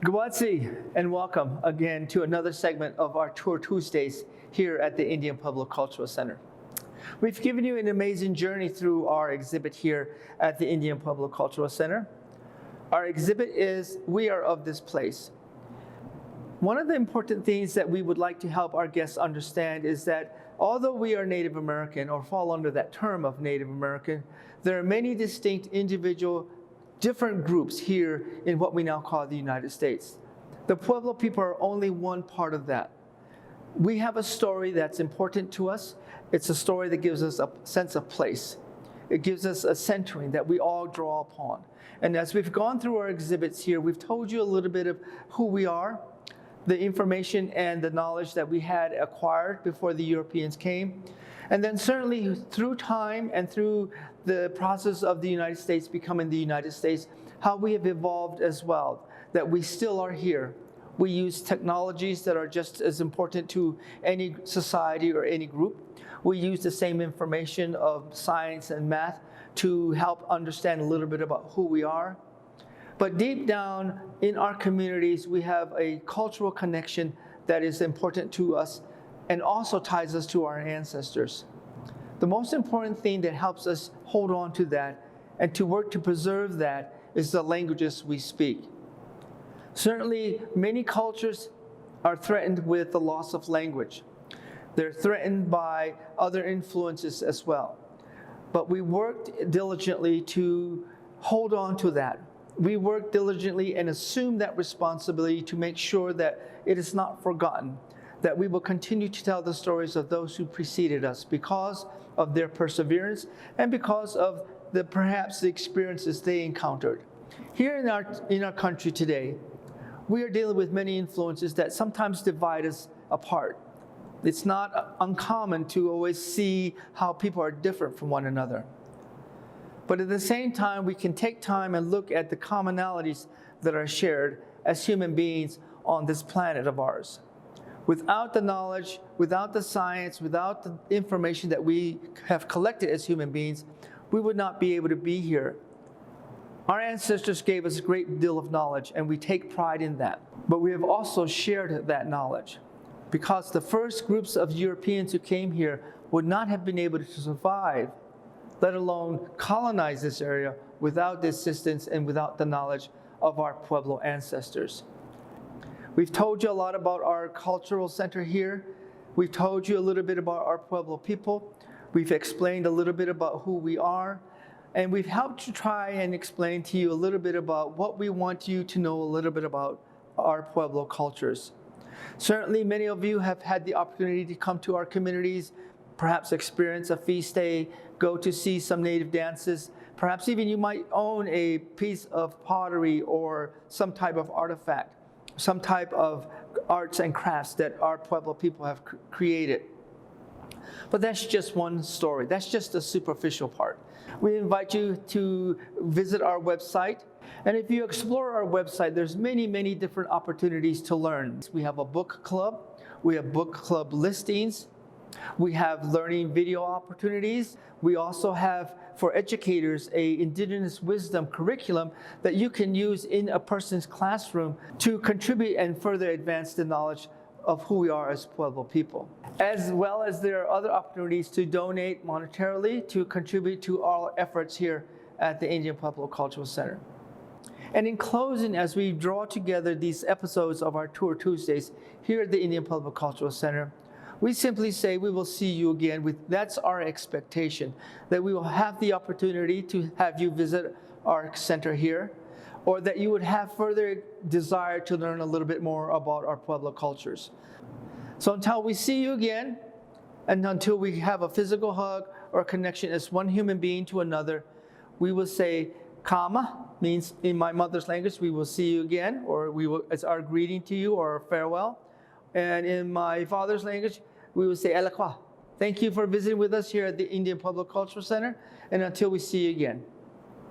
Gwadzi, and welcome again to another segment of our Tour Tuesdays here at the Indian Public Cultural Center. We've given you an amazing journey through our exhibit here at the Indian Public Cultural Center. Our exhibit is We Are of This Place. One of the important things that we would like to help our guests understand is that although we are Native American or fall under that term of Native American, there are many distinct individual different groups here in what we now call the United States. The Pueblo people are only one part of that. We have a story that's important to us. It's a story that gives us a sense of place. It gives us a centering that we all draw upon. And as we've gone through our exhibits here, we've told you a little bit of who we are, the information and the knowledge that we had acquired before the Europeans came. And then certainly through time and through the process of the United States becoming the United States, how we have evolved as well, that we still are here. We use technologies that are just as important to any society or any group. We use the same information of science and math to help understand a little bit about who we are. But deep down in our communities, we have a cultural connection that is important to us and also ties us to our ancestors. The most important thing that helps us hold on to that and to work to preserve that is the languages we speak. Certainly, many cultures are threatened with the loss of language. They're threatened by other influences as well. But we worked diligently to hold on to that. We work diligently and assume that responsibility to make sure that it is not forgotten, that we will continue to tell the stories of those who preceded us because of their perseverance and because of perhaps the experiences they encountered. Here in our country today, we are dealing with many influences that sometimes divide us apart. It's not uncommon to always see how people are different from one another. But at the same time, we can take time and look at the commonalities that are shared as human beings on this planet of ours. Without the knowledge, without the science, without the information that we have collected as human beings, we would not be able to be here. Our ancestors gave us a great deal of knowledge, and we take pride in that. But we have also shared that knowledge, because the first groups of Europeans who came here would not have been able to survive, let alone colonize this area, without the assistance and without the knowledge of our Pueblo ancestors. We've told you a lot about our cultural center here. We've told you a little bit about our Pueblo people. We've explained a little bit about who we are. And we've helped to try and explain to you a little bit about what we want you to know a little bit about our Pueblo cultures. Certainly, many of you have had the opportunity to come to our communities, perhaps experience a feast day, go to see some native dances. Perhaps even you might own a piece of pottery or some type of artifact, some type of arts and crafts that our Pueblo people have created. But that's just one story. That's just the superficial part. We invite you to visit our website. And if you explore our website, there's many, many different opportunities to learn. We have a book club. We have book club listings. We have learning video opportunities. We also have, for educators, a Indigenous wisdom curriculum that you can use in a person's classroom to contribute and further advance the knowledge of who we are as Pueblo people. As well as there are other opportunities to donate monetarily to contribute to our efforts here at the Indian Pueblo Cultural Center. And in closing, as we draw together these episodes of our Tour Tuesdays here at the Indian Pueblo Cultural Center, we simply say we will see you again. That's our expectation, that we will have the opportunity to have you visit our center here, or that you would have further desire to learn a little bit more about our Pueblo cultures. So until we see you again, and until we have a physical hug or connection as one human being to another, we will say, Kama, means in my mother's language, we will see you again, or it's our greeting to you or farewell. And in my father's language, we will say Elekwa. Thank you for visiting with us here at the Indian Pueblo Cultural Center, and until we see you again.